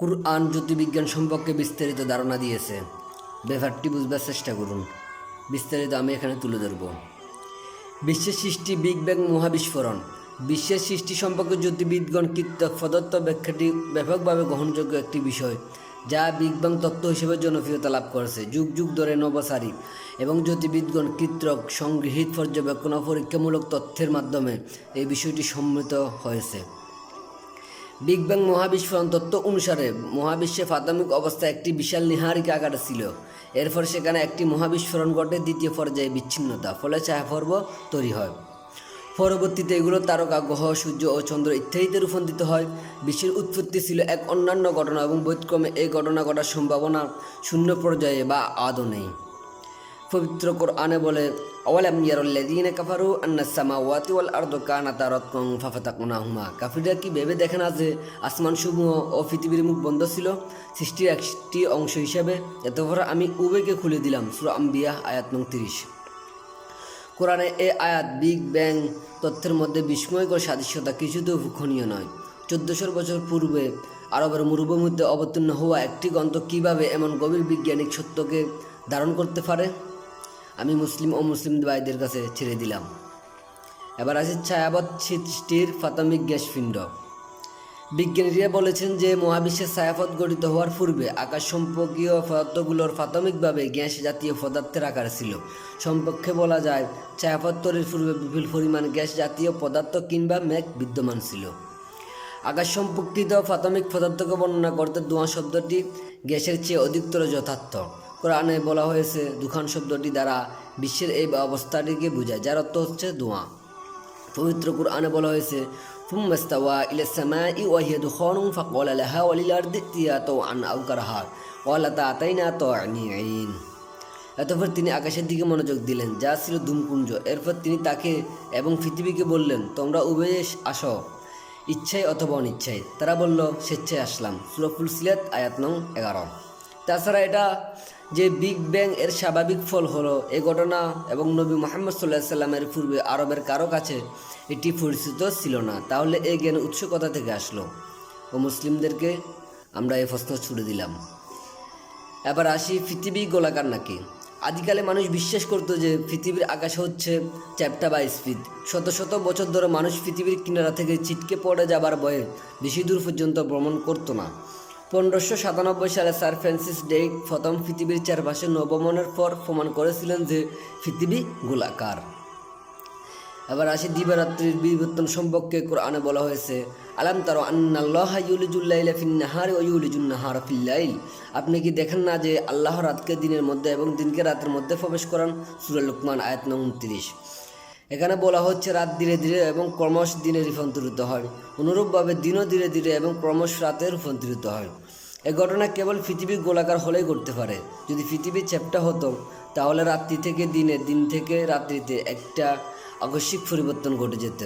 কুরআন জ্যোতির্বিজ্ঞান সম্পর্কে বিস্তারিত ধারণা দিয়েছে। ব্যাপারটি বুঝবার চেষ্টা করুন। বিস্তারিত আমি এখানে তুলে ধরব। বিশ্বের সৃষ্টি, বিগ ব্যাং, মহাবিস্ফোরণ। বিশ্বের সৃষ্টি সম্পর্কে জ্যোতির্বিদগণ কৃতক পদার্থ ব্যাখ্যাটি ব্যাপকভাবে গ্রহণযোগ্য একটি বিষয়, যা বিগ ব্যাং তত্ত্ব হিসেবে জনপ্রিয়তা লাভ করেছে। যুগ যুগ ধরে নভোচারী এবং জ্যোতির্বিদগণ কৃতক সংগৃহীত পর্যবেক্ষণ ও পরীক্ষামূলক তথ্যের মাধ্যমে এই বিষয়টি সম্মিলিত হয়েছে। বিগ ব্যাং মহাবিস্ফোরণ তত্ত্ব অনুসারে মহাবিশ্বে প্রাথমিক অবস্থা একটি বিশাল নীহারিকা আকারে ছিল। এরপর সেখানে একটি মহাবিস্ফোরণ ঘটে, দ্বিতীয় পর্যায়ে বিচ্ছিন্নতা, ফলে ছায়াপর্ব তৈরি হয়। পরবর্তীতে এগুলো তারকা, গ্রহ, সূর্য ও চন্দ্র ইত্যাদিতে রূপান্তরিত হয়। বিশ্বের উৎপত্তি ছিল এক অন্যান্য ঘটনা এবং ব্যতিক্রমে এই ঘটনা ঘটার সম্ভাবনা শূন্য পর্যায়ে বা আদৌ নেই। পবিত্র কোরআনে বলে, আওয়ালাম ইয়ারাল্লাযীনা কাফারু আন্নাস সামাওয়াতি ওয়াল আরদু কানাতা রাতকান ফাফাতাকনাহুমা। কাফিররা কি ভেবে দেখে না যে আসমানসমূহ ও পৃথিবীর মুখ বন্ধ ছিল সৃষ্টির একটি অংশ হিসাবে? এতপর আমি উভয়কে খুলে দিলাম। সূরা আম্বিয়া আয়াত নং 30। কোরআনে এই আয়াত বিগ ব্যাং তথ্যের মধ্যে বিস্ময়কর সাদৃশ্যতা কিছুতেও উপেক্ষণীয় নয়। 1400 বছর পূর্বে আরবের মরুভূমিতে অবতীর্ণ হওয়া একটি গ্রন্থ কীভাবে এমন গভীর বৈজ্ঞানিক সত্যকে ধারণ করতে পারে? আমি মুসলিম ও মুসলিম ভাইদের কাছে ছেড়ে দিলাম। এবার আসি ছায়াপথ সৃষ্টির প্রাথমিক গ্যাস পিণ্ড। বিজ্ঞানীরা বলেছেন যে মহাবিশ্বের ছায়াপথ গঠিত হওয়ার পূর্বে আকাশ সম্পর্কীয় পদার্থগুলোর প্রাথমিকভাবে গ্যাস জাতীয় পদার্থের আকার ছিল। সম্পর্কে বলা যায়, ছায়াপথ তৈরির পূর্বে বিপুল পরিমাণ গ্যাস জাতীয় পদার্থ কিংবা মেঘ বিদ্যমান ছিল। আকাশ সম্পর্কিত প্রাথমিক পদার্থকে বর্ণনা করতে ধোঁয়া শব্দটি গ্যাসের চেয়ে অধিকতর যথার্থ। কোরআনে বলা হয়েছে, দুখান শব্দটি দ্বারা বিশ্বের এই অবস্থাটিকে বোঝায়, যার অর্থ হচ্ছে ধোঁয়া। পবিত্র কোরআনে বলা হয়েছে, সুম্মা ইস্তাওয়া ইলাস সামাই ওয়া হিয়া দুখানুন ফাকালা লাহা ওয়া লিল আরদি ইতিয়া তাওআন আও কারহা ক্বালাতা আতাইনা তা'ইন। এতপর তিনি আকাশের দিকে মনোযোগ দিলেন, যা ছিল ধূমপুঞ্জ। এরপর তিনি তাকে এবং পৃথিবীকে বললেন, তোমরা উভয়ে আসো, ইচ্ছায় অথবা অনিচ্ছায়। তারা বলল, স্বেচ্ছায় আসলাম। সূরা ফুলসিলাত আয়াত নং 11। তাছাড়া এটা যে বিগ ব্যাং এর স্বাভাবিক ফল হলো এই ঘটনা এবং নবী মুহাম্মদ সাল্লাল্লাহু আলাইহি সাল্লামের পূর্বে আরবের কারো কাছে এটি পরিচিত ছিল না। তাহলে এই জ্ঞান উৎস কোথা থেকে আসলো? ও মুসলিমদেরকে আমরা এই প্রশ্ন ছুড়ে দিলাম। এবার আসি, পৃথিবী গোলাকার নাকি? আদিকালে মানুষ বিশ্বাস করত যে পৃথিবীর আকাশ হচ্ছে চ্যাপ্টা বা স্পিড। শত শত বছর ধরে মানুষ পৃথিবীর কিনারা থেকে ছিটকে পড়ে যাবার ভয়ে বেশি দূর পর্যন্ত ভ্রমণ করতো না। 1597 সালে স্যার ফ্রান্সিস ড্রেক প্রথম পৃথিবীর চারপাশে নভ্রমণের পর প্রমাণ করেছিলেন যে পৃথিবী গোলাকার। এবার আসি দিবারাত্রির বিবর্তন সম্পর্কে। কোরআনে বলা হয়েছে, আলাম তারা আন্নাল্লাহা ইউলিজুল লাইলা ফিন নাহারি ওয়া ইউলিজুন নাহারা ফিল লাইল। আপনি কি দেখেন না যে আল্লাহ রাতকে দিনের মধ্যে এবং দিনকে রাতের মধ্যে প্রবেশ করান? সূরা লুকমান আয়াত নং 29। এখানে বলা হচ্ছে রাত ধীরে ধীরে এবং ক্রমশ দিনে রূপান্তরিত হয়। অনুরূপভাবে দিনও ধীরে ধীরে এবং ক্রমশ রাতে রূপান্তরিত হয়। এই ঘটনা কেবল পৃথিবী গোলাকার হলেই ঘটতে পারে। যদি পৃথিবী চ্যাপ্টা হতো তাহলে রাত্রি থেকে দিনে, দিন থেকে রাত্রিতে একটা আকস্মিক পরিবর্তন ঘটে যেত।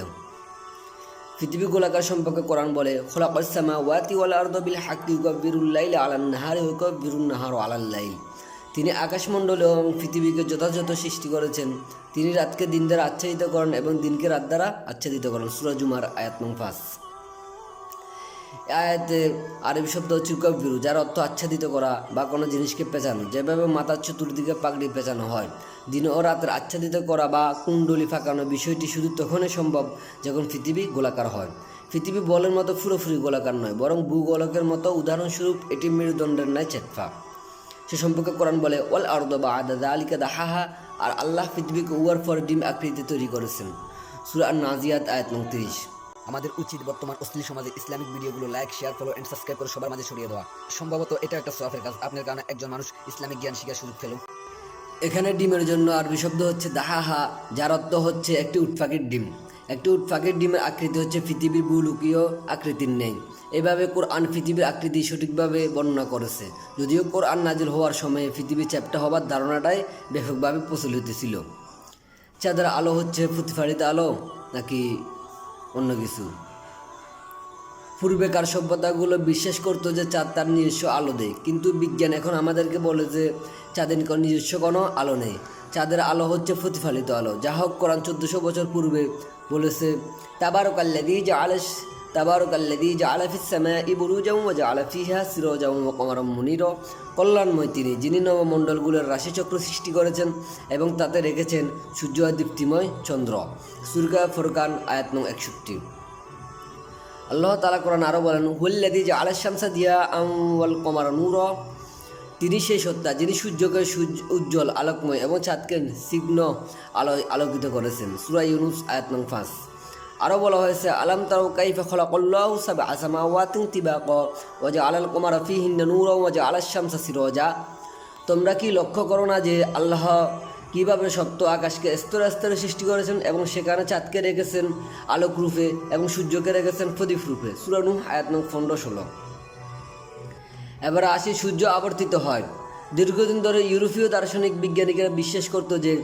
পৃথিবী গোলাকার সম্পর্কে কোরআন বলে, খলাকাস সামাওয়াতি ওয়াল আরদা বিল হাক্কি ইউকাব্বিরুল লাইলা আলান নাহারি ওয়া ইউকাব্বিরুন নাহারা আলাল লাইল। তিনি আকাশমণ্ডল এবং পৃথিবীকে যথাযথ সৃষ্টি করেছেন। তিনি রাতকে দিন দ্বারা আচ্ছাদিত করেন এবং দিনকে রাত দ্বারা আচ্ছাদিত করেন। সূরা জুমার আয়াত নং 5। আয়াতে আরবি শব্দ হচ্ছে ইউকাব্বিরু, যার অর্থ আচ্ছাদিত করা বা কোনো জিনিসকে পেঁচানো। যেভাবে মাথার চতুর্দিকে পাগড়ি পেঁচানো হয়, দিন ও রাতের আচ্ছাদিত করা বা কুণ্ডলি ফাঁকানো বিষয়টি শুধু তখনই সম্ভব যখন পৃথিবী গোলাকার হয়। পৃথিবী বলের মতো পুরোপুরি গোলাকার নয়, বরং ভূগোলকের মতো। উদাহরণস্বরূপ এটি মেরুদণ্ডের ন্যায় চেপ্পা। সে সম্পর্কে কোরআন বলে, ওয়াল আরদা বা'দা যালিকা দাহাহা। আর আল্লাহ পৃথিবীকে উয়ার পর ডিম আকৃতি তৈরি করেছেন। সূরা আন-নাজিয়াত আয়াত নং 30। আমাদের উচিত বর্তমান অশ্লীল সমাজে ইসলামিক ভিডিওগুলো like, share, follow and subscribe করে সবার মাঝে ছড়িয়ে দেওয়া। সম্ভবত এটা একটা সওয়াবের কাজ। আপনার কারণে একজন মানুষ ইসলামিক জ্ঞান শিখার সুযোগ পেল। এখানে ডিমের জন্য আরবি শব্দ হচ্ছে দাহাহা, যার অর্থ হচ্ছে একটি উট পাখির ডিম। একটি উট পাখির ডিমের আকৃতি হচ্ছে পৃথিবীর ভূলকীয় আকৃতির নেই। এভাবে কোরআন পৃথিবীর আকৃতি সঠিকভাবে বর্ণনা করেছে। যদিও কোরআন নাজিল হওয়ার সময়ে পৃথিবী চ্যাপ্টা হবার ধারণাটাই ব্যাপকভাবে প্রচলিত ছিল। চাঁদের আলো হচ্ছে প্রতিফলিত আলো নাকি অন্য কিছু? পূর্বেকার সভ্যতাগুলো বিশ্বাস করতো যে চাঁদ তার নিজস্ব আলো দেয়, কিন্তু বিজ্ঞান এখন আমাদেরকে বলে যে চাঁদের নিজস্ব কোনো আলো নেই। চাঁদের আলো হচ্ছে প্রতিফলিত আলো। যা হোক, কোরআন 1400 বছর পূর্বে বলেছে, তাবারাকাল্লাযী জাআলা তাবারাকাল্লাযী জাআলা ফিস সামাঈ বুরুজান ওয়া জাআলা ফিহা সিরাজান ওয়া কমারাম মুনীরা। কল্যাণময় তিনি, যিনি নবমণ্ডলগুলোর রাশিচক্র সৃষ্টি করেছেন এবং তাতে রেখেছেন সূর্য আর দীপ্তিময় চন্দ্র। সূরা ফুরকান আয়াত নং 61। আল্লাহ তাআলা কোরআন আরও বলেন, হুয়াল্লাযী জাআলা শামসা দিয়াআন ওয়াল কমারা নূরা। তিনি সেই সত্তা যিনি সূর্যকে উজ্জ্বল আলোকময় এবং চাঁদকে তীক্ষ্ণ আলোকিত করেছেন। সূরা ইউনূস আয়াত নং 5। আরও বলা হয়েছে, আলাম তারাউ কাইফা খালাকাল্লাহু সাবআ সামাওয়াতিন তিবাকা ওয়া জাআলাল কমারা ফীহিন্না নূরান ওয়া জাআলাশ শামসা সিরাজা। তোমরা কি লক্ষ্য করো না যে আল্লাহ কীভাবে সপ্ত আকাশকে স্তরে স্তরে সৃষ্টি করেছেন এবং সেখানে চাঁদকে রেখেছেন আলোক রূপে এবং সূর্যকে রেখেছেন প্রদীপ রূপে। সূরা নূহ আয়াত নং 15-16। এবার আসি, সূর্য আবর্তিত হয়। দীর্ঘদিন ধরে ইউরোপীয় দার্শনিক বিজ্ঞানীরা বিশ্বাস করত যে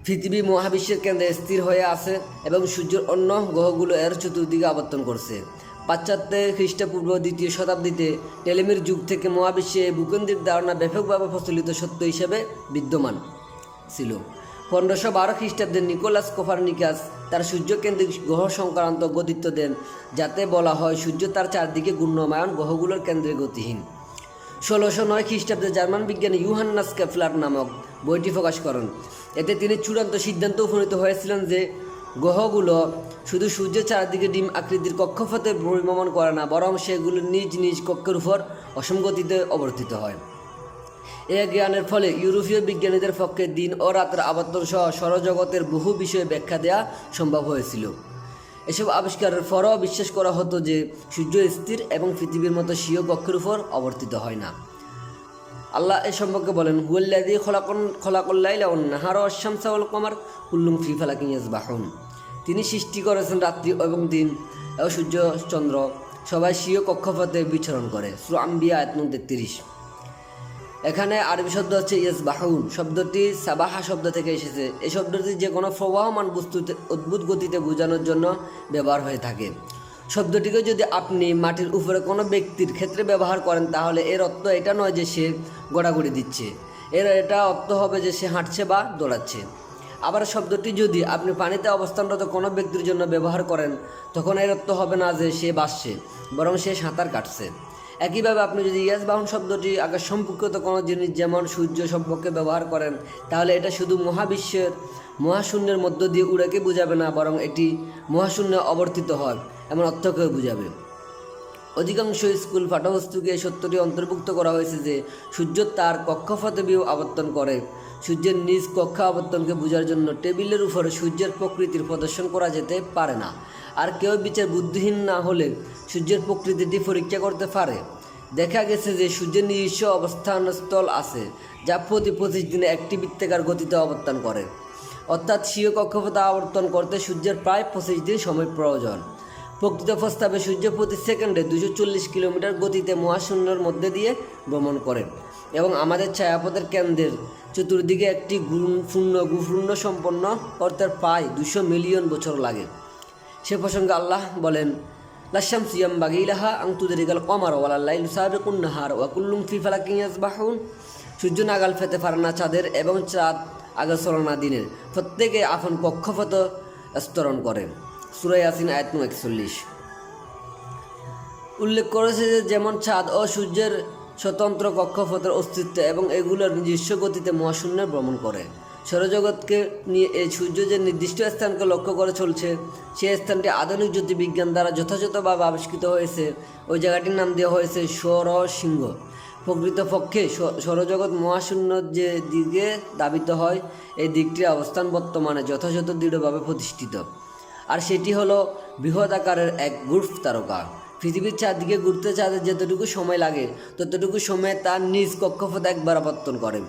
পৃথিবী মহাবিশ্বের কেন্দ্রে স্থির হয়ে আছে এবং সূর্যের অন্য গ্রহগুলো এর চতুর্দিকে আবর্তন করছে। পাশ্চাত্যে খ্রিস্টপূর্ব 2য় শতাব্দীতে টেলেমির যুগ থেকে মহাবিশ্বে ভূকেন্দ্রিক ধারণা ব্যাপকভাবে প্রচলিত সত্য হিসেবে বিদ্যমান ছিল। 1512 খ্রিস্টাব্দে নিকোলাস কোপারনিকাস তার সূর্যকেন্দ্রিক গ্রহ সংক্রান্ত গতিত্ব দেন, যাতে বলা হয় সূর্য তার চারদিকে ঘূর্ণায়মান গ্রহগুলোর কেন্দ্রে গতিহীন। 1609 খ্রিস্টাব্দে জার্মান বিজ্ঞানী ইউহান্নাস কেপলার নামক বইটি প্রকাশ করেন। এতে তিনি চূড়ান্ত সিদ্ধান্ত উপনীত হয়েছিলেন যে গ্রহগুলো শুধু সূর্যের চারদিকে ডিম আকৃতির কক্ষপথে পরিভ্রমণ করে না, বরং সেগুলো নিজ নিজ কক্ষের উপর অসম গতিতে অবর্তিত হয়। এ জ্ঞানের ফলে ইউরোপীয় বিজ্ঞানীদের পক্ষে দিন ও রাতের আবর্তন সহ সৌরজগতের বহু বিষয়ে ব্যাখ্যা দেওয়া সম্ভব হয়েছিল। এসব আবিষ্কারের পরও বিশ্বাস করা হতো যে সূর্য স্থির এবং পৃথিবীর মতো স্বীয় কক্ষের উপর অবর্তিত হয় না। আল্লাহ এ সম্পর্কে বলেন, হুয়াল্লাযী খলাকাল লাইলা ওয়ান নাহারা ওয়াশ শামসা ওয়াল কমার কুল্লুন ফি ফালাকিন ইয়াসবাহুন। তিনি সৃষ্টি করেছেন রাত্রি এবং দিন এবং সূর্য চন্দ্র সবাই স্বীয় কক্ষপথে বিচরণ করে। সূরা আম্বিয়া আয়াত নং 33। এখানে আরবি শব্দ হচ্ছে ইয়াসবাহুন। শব্দটি সাবাহা শব্দ থেকে এসেছে। এই শব্দটি যে কোনো প্রবাহমান বস্তুতে অদ্ভুত গতিতে বোঝানোর জন্য ব্যবহার হয়ে থাকে। শব্দটিকে যদি আপনি মাটির উপরে কোনো ব্যক্তির ক্ষেত্রে ব্যবহার করেন, তাহলে এর অর্থ এটা নয় যে সে গড়াগড়ি দিচ্ছে, এটা অর্থ হবে যে সে হাঁটছে বা দৌড়াচ্ছে। আবার শব্দটি যদি আপনি পানিতে অবস্থানরত কোনো ব্যক্তির জন্য ব্যবহার করেন, তখন এর অর্থ হবে না যে সে ভাসছে, বরং সে সাঁতার কাটছে। একইভাবে আপনি যদি ইয়াসবাহুন শব্দটি আকাশ সম্পর্কিত কোনো জিনিস যেমন সূর্য সম্পর্কে ব্যবহার করেন, তাহলে এটা শুধু মহাশূন্যের মধ্য দিয়ে উড়াকে বোঝাবে না, বরং এটি মহাশূন্যে অবর্তিত হয় এমন অর্থকেও বোঝাবে। অধিকাংশ স্কুল পাঠ্যপুস্তকে এই সত্যটি অন্তর্ভুক্ত করা হয়েছে যে সূর্য তার কক্ষপথে আবর্তন করে। সূর্যের নিজ কক্ষ আবর্তনকে বোঝার জন্য টেবিলের উপরে সূর্যের প্রকৃতির প্রদর্শন করা যেতে পারে না। আর কেউ বিচার বুদ্ধিহীন না হলে সূর্যের প্রকৃতিটি পরীক্ষা করতে পারে। দেখা গেছে যে সূর্যের নিজস্ব অবস্থানস্থল আছে, যা প্রতি 25 দিনে একটি বৃত্তাকার গতিতে অবস্থান করে। অর্থাৎ স্বীয় কক্ষপথে আবর্তন করতে সূর্যের প্রায় 25 দিন সময় প্রয়োজন। প্রকৃত প্রস্তাবে সূর্য প্রতি সেকেন্ডে 240 কিলোমিটার গতিতে মহাশূন্যের মধ্যে দিয়ে ভ্রমণ করে এবং আমাদের ছায়াপথের কেন্দ্রের চতুর্দিকে একটি গুরুত্বপূর্ণ সম্পন্ন করতে প্রায় 200 মিলিয়ন বছর লাগে। সে প্রসঙ্গে আল্লাহ বলেন, লাশ-শামসু ইয়ানবাগী লাহা আন তুদরিকাল কমারা ওয়ালাল লাইলু সাবিকুন নাহার ওয়া কুল্লুন ফি ফালাকিন ইয়াসবাহুন। সূর্য নাগাল পেতে পারে না চাঁদের এবং চাঁদ আগে চলে না দিনের। প্রত্যেকে আপন কক্ষপথ স্তরণ করে। সূরা ইয়াসিন আয়াত নং 41 উল্লেখ করেছে যে যেমন চাঁদ ও সূর্যের স্বতন্ত্র কক্ষপথের অস্তিত্ব এবং এগুলোর নিজস্ব গতিতে মহাশূন্যে ভ্রমণ করে। সৌরজগৎকে নিয়ে এই সূর্য যে নির্দিষ্ট স্থানকে লক্ষ্য করে চলছে, সেই স্থানটি আধুনিক জ্যোতির্বিজ্ঞান দ্বারা যথাযথভাবে আবিষ্কৃত হয়েছে। ওই জায়গাটির নাম দেওয়া হয়েছে সৌরসিংহ। প্রকৃতপক্ষে সৌরজগৎ মহাশূন্য যে দিকে ধাবিত হয়, এই দিকটির অবস্থান বর্তমানে যথাযথ দৃঢ়ভাবে প্রতিষ্ঠিত, আর সেটি হলো বৃহৎ আকারের এক গ্রুপ তারকা। পৃথিবীর চারদিকে ঘুরতে চাঁদের যতটুকু সময় লাগে, ততটুকু সময়ে তার নিজ কক্ষপথে একবার আবর্তন করে।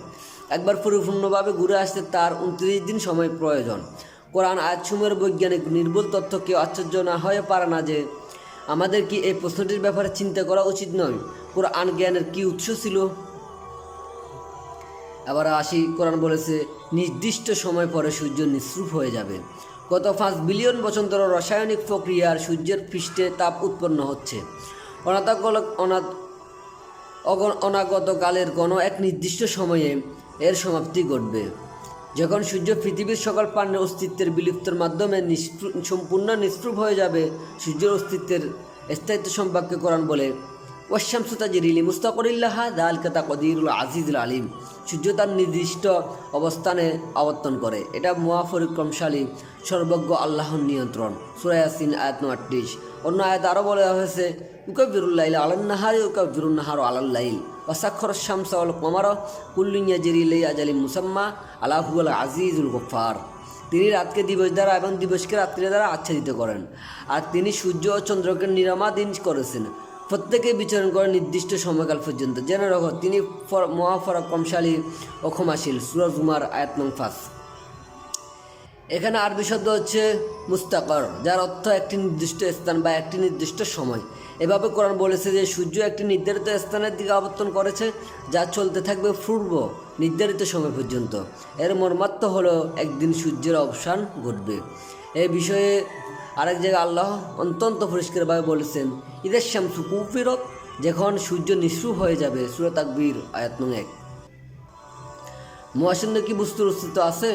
একবার পরিপূর্ণভাবে ঘুরে আসতে তার 29 দিন সময় প্রয়োজন। কোরআন আয়াতসমূহের বৈজ্ঞানিক নির্ভুল তথ্য কেউ আশ্চর্য না হয়ে পারে না যে আমাদের কি এই প্রশ্নটির ব্যাপারে চিন্তা করা উচিত নয়? কোরআন জ্ঞানের কি উৎস ছিল? আবার আসি, কোরআন বলেছে নির্দিষ্ট সময় পরে সূর্য নিঃসৃপ হয়ে যাবে। গত 5 বিলিয়ন বছর ধরে রাসায়নিক প্রক্রিয়ার সূর্যের পৃষ্ঠে তাপ উৎপন্ন হচ্ছে। অনাগতকালের কোনো এক নির্দিষ্ট সময়ে এর সমাপ্তি ঘটবে। যখন সূর্য পৃথিবীর সকল প্রাণের অস্তিত্বের বিলুপ্তের মাধ্যমে সম্পূর্ণ নিষ্প্রভ হয়ে যাবে, সূর্যের অস্তিত্বের স্থায়িত্ব সম্পর্কে কোরআন বলে ওয়াশামসু তাজরি লিমুস্তাকরিল্লাহা যালিকা তাকদীরুল আজিজুল আলিম। সূর্য তার নির্দিষ্ট অবস্থানে আবর্তন করে, এটা মহাপরিক্রমশালী সর্বজ্ঞ আল্লাহর নিয়ন্ত্রণ। সূরা ইয়াসিন আয়াত 39। অন্য আয়াত আরও বলা হয়েছে ইউকাব্বিরুল্লাইলা আলান নাহারি ইউকাব্বিরুন নাহারা আলাল লাইল ওয়া সাখখারাশ শামসা ওয়াল কমারা কুল্লুন ইয়াজরি লিআজালিন মুসাম্মা আলা হুয়াল আজিজুল গফফার। তিনি রাতকে দিবস দ্বারা এবং দিবসকে রাত্রি দ্বারা আচ্ছাদিত করেন, আর তিনি সূর্য ও চন্দ্রকে নিরামাদিন করেছেন, প্রত্যেকে বিচরণ করে নির্দিষ্ট সময়কাল পর্যন্ত। জেনে রাখো তিনি মহাপরাক্রমশালী ও ক্ষমাশীল। সূরা জুমার আয়াত নং 5। এখানে আরবি শব্দ হচ্ছে মুস্তাকর, যার অর্থ একটি নির্দিষ্ট স্থান বা একটি নির্দিষ্ট সময়। এভাবে কোরআন বলেছে যে সূর্য একটি নির্ধারিত স্থানের দিকে আবর্তন করেছে, যা চলতে থাকবে পূর্ব নির্ধারিত সময় পর্যন্ত। এর মর্মার্থ হলো একদিন সূর্যের অবসান ঘটবে। এই বিষয়ে আরেক জায়গায় আল্লাহ অত্যন্ত পরিষ্কারভাবে বলেছেন ঈদের শামসু কুফিরত, যখন সূর্য নিঃস্ব হয়ে যাবে। সূরা তাকবীর আয়াত নং 1। মহাশূন্য কি বস্তুর অস্তিত্ব আছে?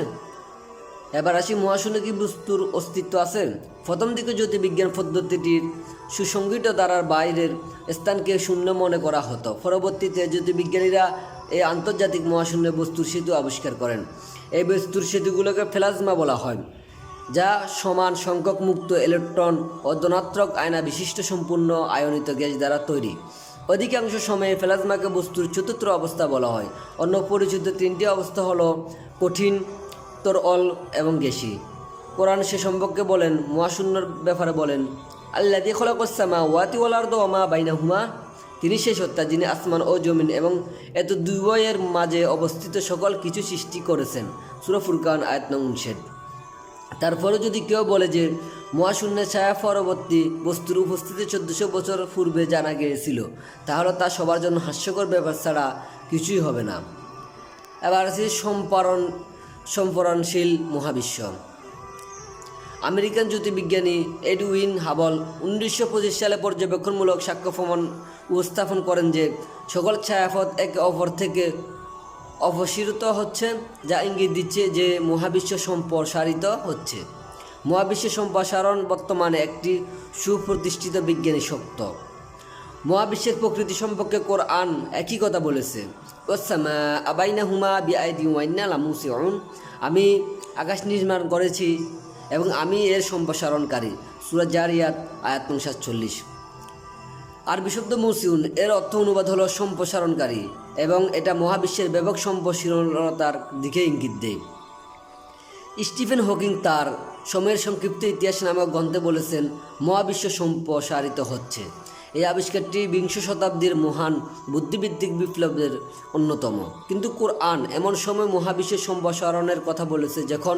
এবার আসি, মহাশূন্য কি বস্তুর অস্তিত্ব আছে? প্রথম দিকে জ্যোতির্বিজ্ঞান পদ্ধতিটির সুসংগঠিত ধারার বাইরের স্থানকে শূন্য মনে করা হতো। পরবর্তীতে জ্যোতির্বিজ্ঞানীরা এই আন্তর্জাতিক মহাশূন্য বস্তুর সেতু আবিষ্কার করেন। এই বস্তুর সেতুগুলোকে প্লাজমা বলা হয়, যা সমান সংখ্যক মুক্ত ইলেকট্রন ও ধনাত্মক আয়না বিশিষ্ট সম্পূর্ণ আয়নিত গ্যাস দ্বারা তৈরি। অধিকাংশ সময়ে প্লাজমাকে বস্তুর চতুর্থ অবস্থা বলা হয়। অন্য পরিচিত তিনটি অবস্থা হলো কঠিন, তরল এবং গ্যাসী। কোরআন সে সম্পর্কে বলেন, মহাশূন্যর ব্যাপারে বলেন আল্লাযী খালাকাস সামাওয়াতি ওয়াল আরদা ওয়া মা বাইনাহুমা। তিনি সেই সত্তা যিনি আসমান ও জমিন এবং এত দুইয়ের মাঝে অবস্থিত সকল কিছু সৃষ্টি করেছেন। সূরা ফুরকান আয়াত নং 59। তারপরে যদি কেউ বলে যে মহাশূন্যের ছায়া পরবর্তী বস্তুর উপস্থিতি 1400 বছর পূর্বে জানা গিয়েছিল, তাহলে তা সবার জন্য হাস্যকর ব্যাপার ছাড়া কিছুই হবে না। এবার আছে সম্পরণশীল মহাবিশ্ব। আমেরিকান জ্যোতির্বিজ্ঞানী এডউইন হাবল 1925 সালে পর্যবেক্ষণমূলক সাক্ষ্য প্রমাণ উপস্থাপন করেন যে সকল ছায়াপথ একে অপর থেকে অপসৃত হচ্ছে, যা ইঙ্গিত দিচ্ছে যে মহাবিশ্ব সম্প্রসারিত হচ্ছে। মহাবিশ্বের সম্প্রসারণ বর্তমানে একটি সুপ্রতিষ্ঠিত বিজ্ঞানী সত্য। মহাবিশ্বের প্রকৃতি সম্পর্কে কোরআন একই কথা বলেছে, আমি আকাশ নির্মাণ করেছি এবং আমি এর সম্প্রসারণকারী। সূরা জারিয়াত আয়াত 47। আরবি শব্দ মুসিউন এর অর্থ অনুবাদ হলো সম্প্রসারণকারী, এবং এটা মহাবিশ্বের ব্যাপক সম্প্রসারণতার দিকে ইঙ্গিত দেয়। স্টিফেন হকিং তার সময়ের সংক্ষিপ্ত ইতিহাস নামক গ্রন্থে বলেছেন মহাবিশ্ব সম্প্রসারিত হচ্ছে। এই আবিষ্কারটি 20 শতাব্দীর মহান বুদ্ধিবৃত্তিক বিপ্লবের অন্যতম। কিন্তু কোরআন এমন সময় মহাবিশ্বের সম্প্রসারণের কথা বলেছে যখন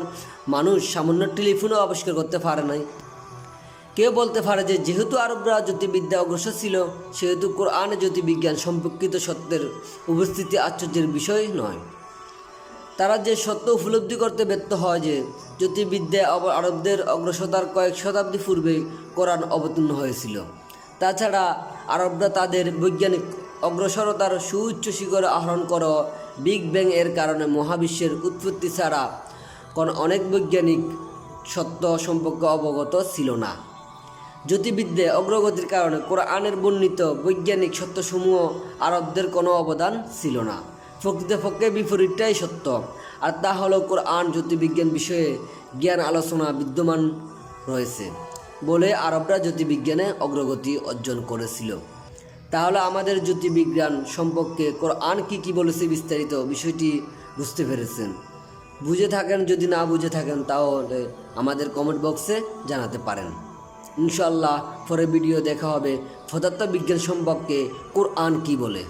মানুষ সামান্য টেলিফোনও আবিষ্কার করতে পারে নাই। কেউ বলতে পারে যে যেহেতু আরবরা জ্যোতির্বিদ্যা অগ্রসর ছিল, সেহেতু কোরআনে জ্যোতির্বিজ্ঞান সম্পর্কিত সত্যের উপস্থিতি আশ্চর্যের বিষয় নয়। তারা যে সত্য উপলব্ধি করতে ব্যর্থ হয় যে জ্যোতির্বিদ্যায় আরবদের অগ্রসরতার কয়েক শতাব্দী পূর্বে কোরআন অবতীর্ণ হয়েছিল। তাছাড়া আরবরা তাদের বৈজ্ঞানিক অগ্রসরতার সুউচ্চ শিখরে আহরণ করা বিগ ব্যাং এর কারণে মহাবিশ্বের উৎপত্তি ছাড়া অনেক বৈজ্ঞানিক সত্য সম্পর্কে অবগত ছিল না। জ্যোতির্বিদ্যায় অগ্রগতির কারণে কোরআনের বর্ণিত বৈজ্ঞানিক সত্যসমূহ আরবদের কোনো অবদান ছিল না। প্রকৃতপক্ষে বিপরীতটাই সত্য, আর তা হলো কোরআন জ্যোতির্বিজ্ঞান বিষয়ে জ্ঞান আলোচনা বিদ্যমান রয়েছে বলে আরবরা জ্যোতির্বিজ্ঞানে অগ্রগতি অর্জন করেছিল। তাহলে আমাদের জ্যোতির্বিজ্ঞান সম্পর্কে কোরআন কি বলেছে বিস্তারিত বিষয়টি বুঝতে পেরেছেন? বুঝে থাকেন, যদি না বুঝে থাকেন তাহলে আমাদের কমেন্ট বক্সে জানাতে পারেন। ইনশাআল্লাহ পরে ভিডিও দেখা হবে পদার্থবিজ্ঞান সম্পর্কে কোরআন কি বলে।